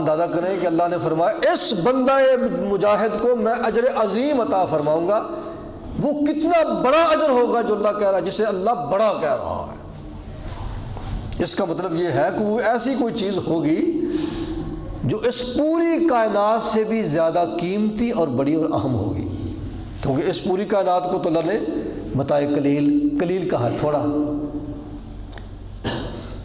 اندازہ کریں کہ اللہ نے فرمایا اس بندہ مجاہد کو میں اجر عظیم عطا فرماؤں گا. وہ کتنا بڑا اجر ہوگا جو اللہ کہہ رہا ہے، جسے اللہ بڑا کہہ رہا ہے. اس کا مطلب یہ ہے کہ وہ ایسی کوئی چیز ہوگی جو اس پوری کائنات سے بھی زیادہ قیمتی اور بڑی اور اہم ہوگی، کیونکہ اس پوری کائنات کو تو اللہ نے متاع قلیل کہا ہے، تھوڑا.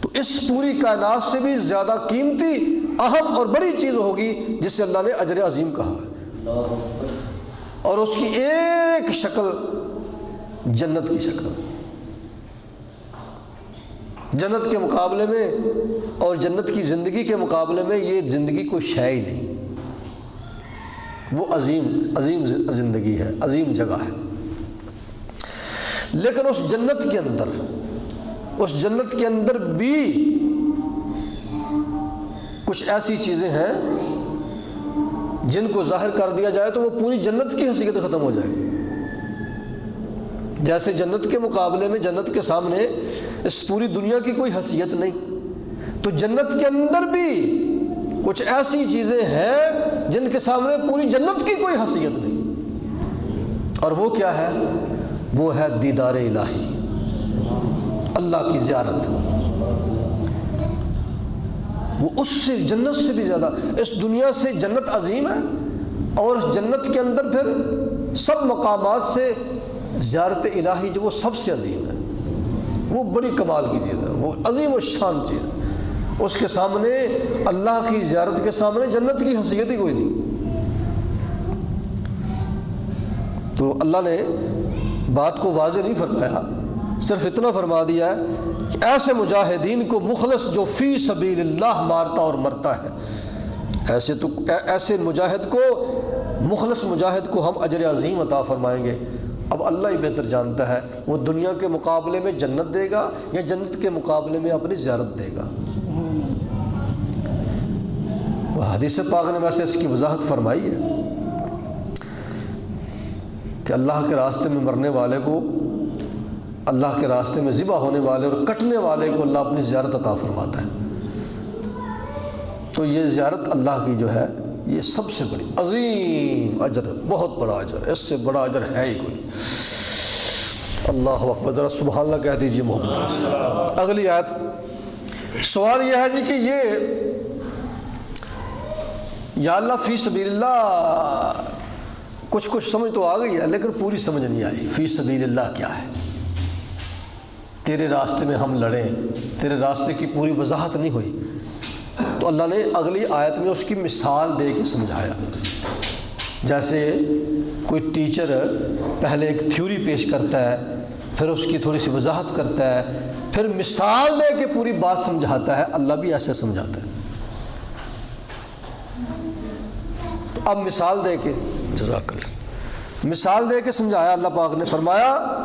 تو اس پوری کائنات سے بھی زیادہ قیمتی، اہم اور بڑی چیز ہوگی جس سے اللہ نے اجر عظیم کہا ہے، اور اس کی ایک شکل جنت کی شکل. جنت کے مقابلے میں اور جنت کی زندگی کے مقابلے میں یہ زندگی کوئی شے ہی نہیں. وہ عظیم زندگی ہے، عظیم جگہ ہے. لیکن اس جنت کے اندر بھی کچھ ایسی چیزیں ہیں جن کو ظاہر کر دیا جائے تو وہ پوری جنت کی حیثیت ختم ہو جائے. جیسے جنت کے مقابلے میں، جنت کے سامنے اس پوری دنیا کی کوئی حیثیت نہیں، تو جنت کے اندر بھی کچھ ایسی چیزیں ہیں جن کے سامنے پوری جنت کی کوئی حیثیت نہیں. اور وہ کیا ہے؟ وہ ہے دیدار الہی، اللہ کی زیارت. وہ اس سے، جنت سے بھی زیادہ، اس دنیا سے جنت عظیم ہے، اور اس جنت کے اندر پھر سب مقامات سے زیارت الہی جو وہ سب سے عظیم ہے، وہ بڑی کمال کی چیز ہے، وہ عظیم و شان چیز ہے. اس کے سامنے، اللہ کی زیارت کے سامنے جنت کی حیثیت ہی کوئی نہیں. تو اللہ نے بات کو واضح نہیں فرمایا، صرف اتنا فرما دیا ہے کہ ایسے مجاہدین کو مخلص جو فی سبیل اللہ مارتا اور مرتا ہے، ایسے مجاہد کو، مخلص مجاہد کو ہم اجر عظیم عطا فرمائیں گے. اب اللہ ہی بہتر جانتا ہے وہ دنیا کے مقابلے میں جنت دے گا یا جنت کے مقابلے میں اپنی زیارت دے گا. وہ حدیث پاک نے ویسے اس کی وضاحت فرمائی ہے کہ اللہ کے راستے میں مرنے والے کو، اللہ کے راستے میں ذبح ہونے والے اور کٹنے والے کو اللہ اپنی زیارت عطا فرماتا ہے. تو یہ زیارت اللہ کی جو ہے یہ سب سے بڑی عظیم اجر، بہت بڑا اجر، اس سے بڑا اجر ہے ہی کوئی. اللہ اکبر، ذرا سبحان اللہ کہہ دیجیے محبت سے. اگلی آیت، سوال یہ ہے جی کہ یہ یا اللہ فی سبیل اللہ، کچھ سمجھ تو آ گئی ہے لیکن پوری سمجھ نہیں آئی. فی سبیل اللہ کیا ہے؟ تیرے راستے میں ہم لڑیں، تیرے راستے کی پوری وضاحت نہیں ہوئی. تو اللہ نے اگلی آیت میں اس کی مثال دے کے سمجھایا. جیسے کوئی ٹیچر پہلے ایک تھیوری پیش کرتا ہے، پھر اس کی تھوڑی سی وضاحت کرتا ہے، پھر مثال دے کے پوری بات سمجھاتا ہے. اللہ بھی ایسے سمجھاتا ہے. اب مثال دے کے، جزاک اللہ، مثال دے کے سمجھایا. اللہ پاک نے فرمایا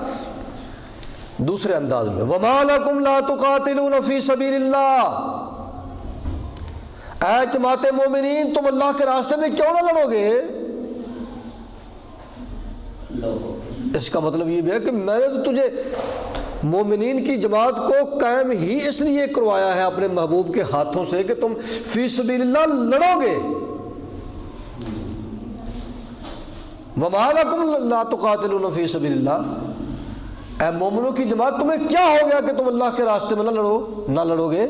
دوسرے انداز میں، وَمَا لَكُمْ لَا تُقَاتِلُونَ فِي سَبِيلِ اللَّهِ، اے جماعت مومنین تم اللہ کے راستے میں کیوں نہ لڑو گے؟ اس کا مطلب یہ بھی ہے کہ میں نے تو تجھے مومنین کی جماعت کو قائم ہی اس لیے کروایا ہے اپنے محبوب کے ہاتھوں سے کہ تم فی سبیل اللہ لڑو گے. وَمَا لَكُمْ لَا تُقَاتِلُونَ فِي سَبِيلِ اللَّهِ، اے مومنوں کی جماعت تمہیں کیا ہو گیا کہ تم اللہ کے راستے میں نہ لڑو گے؟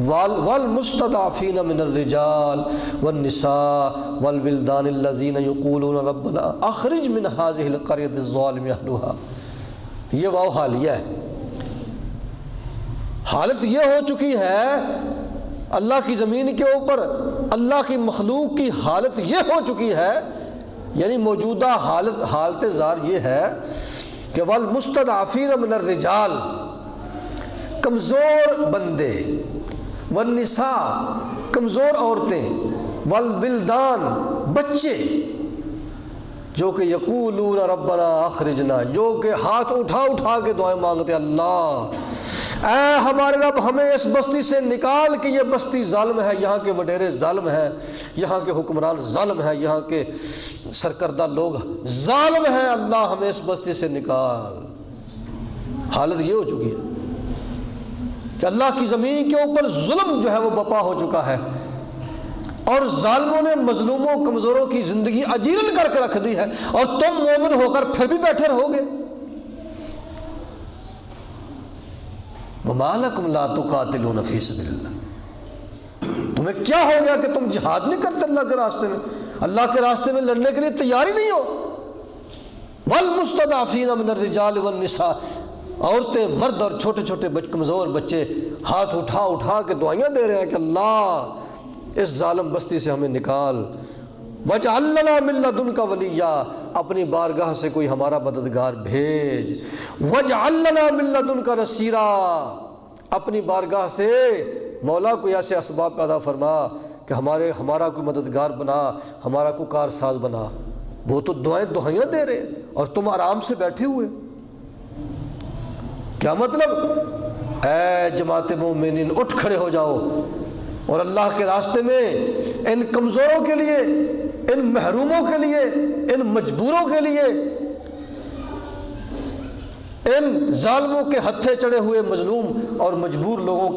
وَالْمُسْتَضْعَفِينَ مِنَ الرِّجَالِ وَالنِّسَاءِ وَالْوِلْدَانِ الَّذِينَ يَقُولُونَ رَبَّنَا أَخْرِجْ مِنْ هَٰذِهِ الْقَرْيَةِ الظَّالِمِ أَهْلُهَا. یہ واو حالیہ ہے. حالت یہ ہو چکی ہے اللہ کی زمین کے اوپر، اللہ کی مخلوق کی حالت یہ ہو چکی ہے، یعنی موجودہ حالت زار یہ ہے کہ وَالْمُسْتَضْعَفِينَ مِنَ الرِّجَالِ، کمزور بندے، والنساء کمزور عورتیں، والولدان بچے، جو کہ یقولون ربنا اخرجنا، جو کہ ہاتھ اٹھا کے دعائیں مانگتے، اللہ اے ہمارے رب ہمیں اس بستی سے نکال کہ یہ بستی ظالم ہے، یہاں کے وڈیرے ظالم ہیں، یہاں کے حکمران ظالم ہیں، یہاں کے سرکردہ لوگ ظالم ہیں، اللہ ہمیں اس بستی سے نکال. حالت یہ ہو چکی ہے کہ اللہ کی زمین کے اوپر ظلم جو ہے وہ بپا ہو چکا ہے. اور ظالموں نے مظلوموں کمزوروں کی زندگی اجیرن کر کے رکھ دی ہے، اور تم مومن ہو کر پھر بھی بیٹھے رہو گے۔ وَمَا لَكُمْ لَا تُقَاتِلُونَ فِي سَبِيلِ اللَّهِ، تمہیں کیا ہو گیا کہ تم جہاد نہیں کرتے اللہ کے راستے میں، اللہ کے راستے میں لڑنے کے لیے تیار ہی نہیں ہو۔ وَالْمُسْتَضْعَفِينَ مِنَ الرِّجَالِ وَالنِّسَاءِ، عورتیں، مرد اور چھوٹے چھوٹے کمزور بچے ہاتھ اٹھا اٹھا کے دعائیاں دے رہے ہیں کہ اللہ اس ظالم بستی سے ہمیں نکال۔ وَاجْعَل لَنَا مِن لَّدُنْكَ وَلِيًّا، اپنی بارگاہ سے کوئی ہمارا مددگار بھیج۔ وَاجْعَل لَنَا مِن لَّدُنْكَ نَصِيرًا، اپنی بارگاہ سے مولا کوئی ایسے اسباب پیدا فرما کہ ہمارا کوئی مددگار بنا، ہمارا کوئی کارساز بنا۔ وہ تو دعائیاں دے رہے اور تم آرام سے بیٹھے ہوئے۔ کیا مطلب؟ اے جماعت مومنین، اٹھ کھڑے ہو جاؤ اور اللہ کے راستے میں ان کمزوروں کے لیے، ان محروموں کے لیے، ان مجبوروں کے لیے، ان ظالموں کے ہتھے چڑھے ہوئے مظلوم اور مجبور لوگوں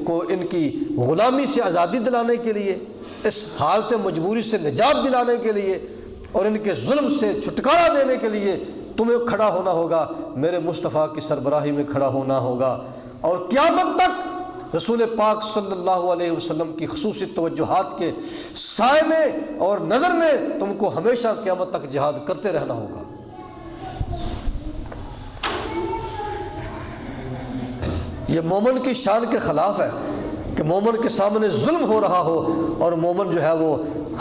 کو ان کی غلامی سے آزادی دلانے کے لیے، اس حالت مجبوری سے نجات دلانے کے لیے اور ان کے ظلم سے چھٹکارا دینے کے لیے تمہیں کھڑا ہونا ہوگا، میرے مصطفیٰ کی سربراہی میں کھڑا ہونا ہوگا۔ اور قیامت تک رسول پاک صلی اللہ علیہ وسلم کی خصوصی توجہات کے سائے میں اور نظر میں تم کو ہمیشہ قیامت تک جہاد کرتے رہنا ہوگا۔ یہ مومن کی شان کے خلاف ہے کہ مومن کے سامنے ظلم ہو رہا ہو اور مومن جو ہے وہ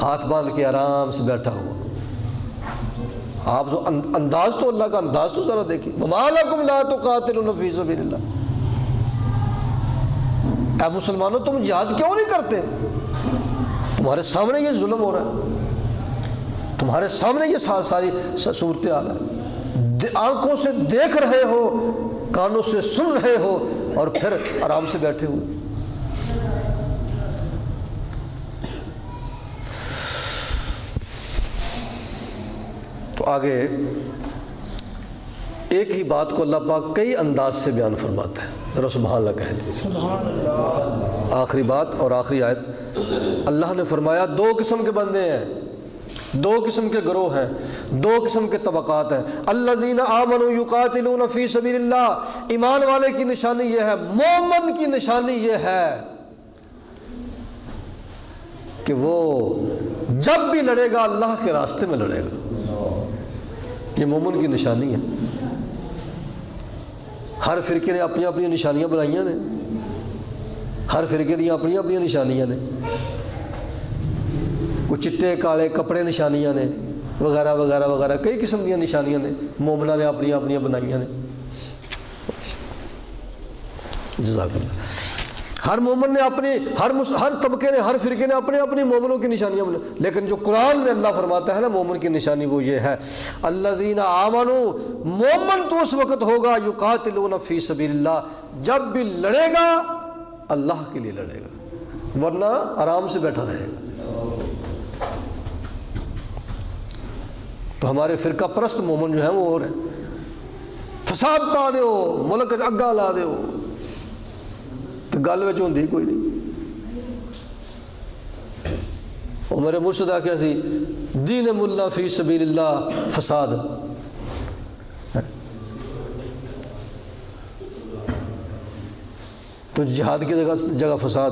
ہاتھ باندھ کے آرام سے بیٹھا ہوا۔ آپ تو انداز تو اللہ کا انداز تو ذرا دیکھیں۔ وَمَا لَكُمْ لَا تُقَاتِلُونَ فِي سَبِيلِ اللَّهِ، اے مسلمانوں تم جہاد کیوں نہیں کرتے؟ تمہارے سامنے یہ ظلم ہو رہا ہے، تمہارے سامنے یہ ساری صورتحال ہے، آنکھوں سے دیکھ رہے ہو، کانوں سے سن رہے ہو، اور پھر آرام سے بیٹھے ہوئے۔ تو آگے ایک ہی بات کو اللہ پاک کئی انداز سے بیان فرماتا ہے، ذرا سبحان اللہ کہہ دیں۔ آخری بات اور آخری آیت، اللہ نے فرمایا دو قسم کے بندے ہیں، دو قسم کے گروہ ہیں، دو قسم کے طبقات ہیں۔ الذین آمنوا یقاتلون فی سبیل اللہ، ایمان والے کی نشانی یہ ہے، مومن کی نشانی یہ ہے کہ وہ جب بھی لڑے گا اللہ کے راستے میں لڑے گا۔ یہ مومن کی نشانی ہے۔ ہر فرقے نے اپنی اپنی نشانیاں بنائیاں نے، ہر فرقے دی اپنی اپنی نشانیاں نے، کوئی چٹے کالے کپڑے نشانیاں نے، وغیرہ وغیرہ وغیرہ، کئی قسم دیا نشانیاں نے مومنہ نے اپنی اپنی بنائیاں نے۔ جزاک اللہ۔ ہر مومن نے اپنی، ہر طبقے نے، ہر فرقے نے اپنے اپنی مومنوں کی نشانیاں بنائی، لیکن جو قرآن میں اللہ فرماتا ہے نا مومن کی نشانی وہ یہ ہے، الذین آمنوا، مومن تو اس وقت ہوگا یقاتلون فی سبیل اللہ، جب بھی لڑے گا اللہ کے لیے لڑے گا، ورنہ آرام سے بیٹھا رہے گا۔ تو ہمارے فرقہ پرست مومن جو ہیں وہ اور ہیں، فساد پا دیو، ملک اگاں لا دیو، تو گل وچ ہوندی کوئی نہیں۔ وہ میرے مرشد آکھیا سی دین ملا فی سبیل اللہ فساد، تو جہاد کی جگہ فساد۔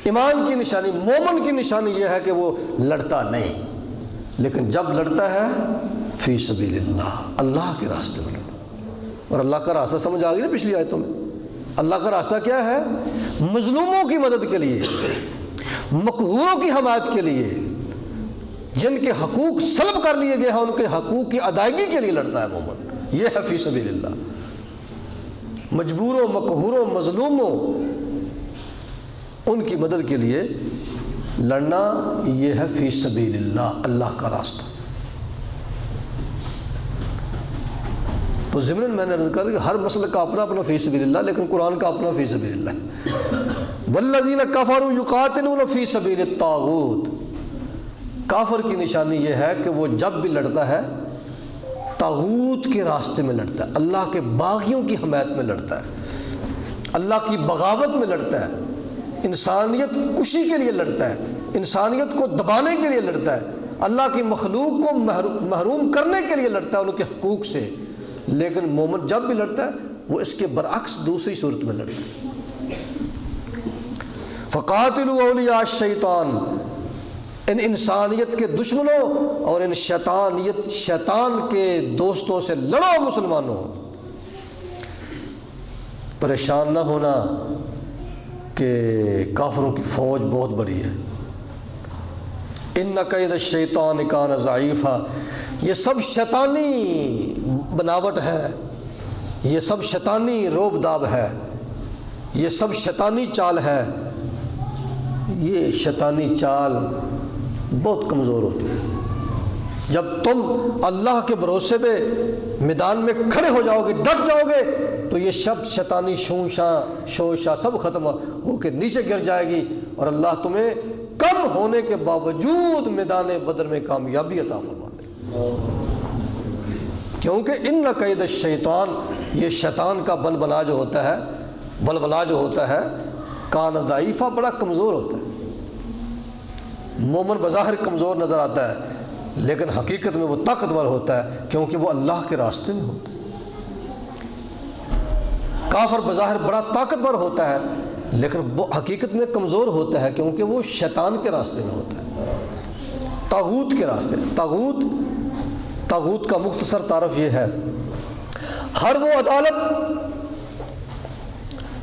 ایمان کی نشانی، مومن کی نشانی یہ ہے کہ وہ لڑتا نہیں، لیکن جب لڑتا ہے فی سبیل اللہ، اللہ کے راستے میں لڑتا۔ اور اللہ کا راستہ سمجھ آ گئی نا پچھلی آیتوں میں؟ اللہ کا راستہ کیا ہے؟ مظلوموں کی مدد کے لیے، مقہوروں کی حمایت کے لیے، جن کے حقوق سلب کر لیے گئے ہیں ان کے حقوق کی ادائیگی کے لیے لڑتا ہے مومن، یہ ہے فی سبیل اللہ۔ مجبوروں، مقہوروں، مظلوموں، ان کی مدد کے لیے لڑنا، یہ ہے فی سبیل اللہ، اللہ کا راستہ۔ تو ضمن میں نے عرض کر کہ ہر مسلک کا اپنا اپنا فی سبیل اللہ، لیکن قرآن کا اپنا فی سبیل اللہ۔ والذین کفروا یقاتلون فی سبیل الطاغوت، کافر کی نشانی یہ ہے کہ وہ جب بھی لڑتا ہے طاغوت کے راستے میں لڑتا ہے، اللہ کے باغیوں کی حمایت میں لڑتا ہے، اللہ کی بغاوت میں لڑتا ہے، انسانیت کشی کے لیے لڑتا ہے، انسانیت کو دبانے کے لیے لڑتا ہے، اللہ کی مخلوق کو محروم کرنے کے لیے لڑتا ہے ان کے حقوق سے، لیکن مومن جب بھی لڑتا ہے وہ اس کے برعکس دوسری صورت میں لڑتا ہے۔ فقاتلوا اولیاء الشیطان، ان انسانیت کے دشمنوں اور ان شیطان کے دوستوں سے لڑو مسلمانوں۔ پریشان نہ ہونا کہ کافروں کی فوج بہت بڑی ہے، ان کید الشیطان کان ضعیفا، یہ سب شیطانی بناوٹ ہے، یہ سب شیطانی روب داب ہے، یہ سب شیطانی چال ہے۔ یہ شیطانی چال بہت کمزور ہوتی ہے۔ جب تم اللہ کے بھروسے پہ میدان میں کھڑے ہو جاؤ گے، ڈٹ جاؤ گے، تو یہ سب شیطانی شوشاں سب ختم ہو کے نیچے گر جائے گی، اور اللہ تمہیں کم ہونے کے باوجود میدان بدر میں کامیابی عطا فرما دے، کیونکہ ان کید الشیطان، یہ شیطان کا بن بنا جو ہوتا ہے، ولولا جو ہوتا ہے، کان ضعیفہ، بڑا کمزور ہوتا ہے۔ مومن بظاہر کمزور نظر آتا ہے، لیکن حقیقت میں وہ طاقتور ہوتا ہے، کیونکہ وہ اللہ کے راستے میں ہوتا ہے۔ کافر بظاہر بڑا طاقتور ہوتا ہے، لیکن وہ حقیقت میں کمزور ہوتا ہے، کیونکہ وہ شیطان کے راستے میں ہوتا ہے، طاغوت کے راستے میں۔ طاغوت کا مختصر تعارف یہ ہے، ہر وہ عدالت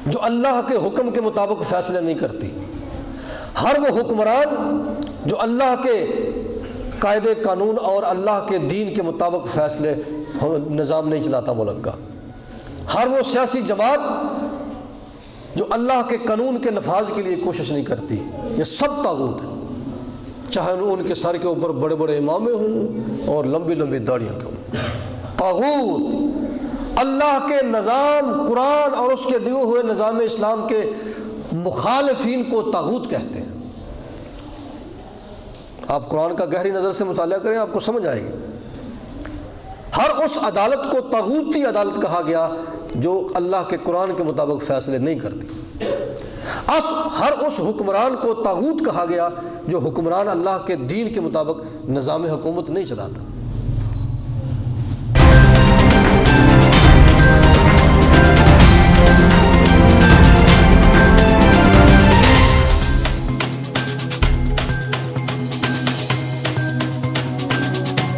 جو اللہ کے حکم کے مطابق فیصلے نہیں کرتی، ہر وہ حکمران جو اللہ کے قاعدے قانون اور اللہ کے دین کے مطابق فیصلے نظام نہیں چلاتا ملک کا، ہر وہ سیاسی جماعت جو اللہ کے قانون کے نفاذ کے لیے کوشش نہیں کرتی، یہ سب طاغوت ہے، چاہے ان کے سر کے اوپر بڑے بڑے امامے ہوں اور لمبی لمبی داڑیاں کیوں ہوں۔ طاغوت اللہ کے نظام قرآن اور اس کے دیے ہوئے نظام اسلام کے مخالفین کو طاغوت کہتے ہیں۔ آپ قرآن کا گہری نظر سے مطالعہ کریں، آپ کو سمجھ آئے گی۔ ہر اس عدالت کو طاغوتی عدالت کہا گیا جو اللہ کے قرآن کے مطابق فیصلے نہیں کرتی۔ ہر اس حکمران کو طاغوت کہا گیا جو حکمران اللہ کے دین کے مطابق نظام حکومت نہیں چلاتا۔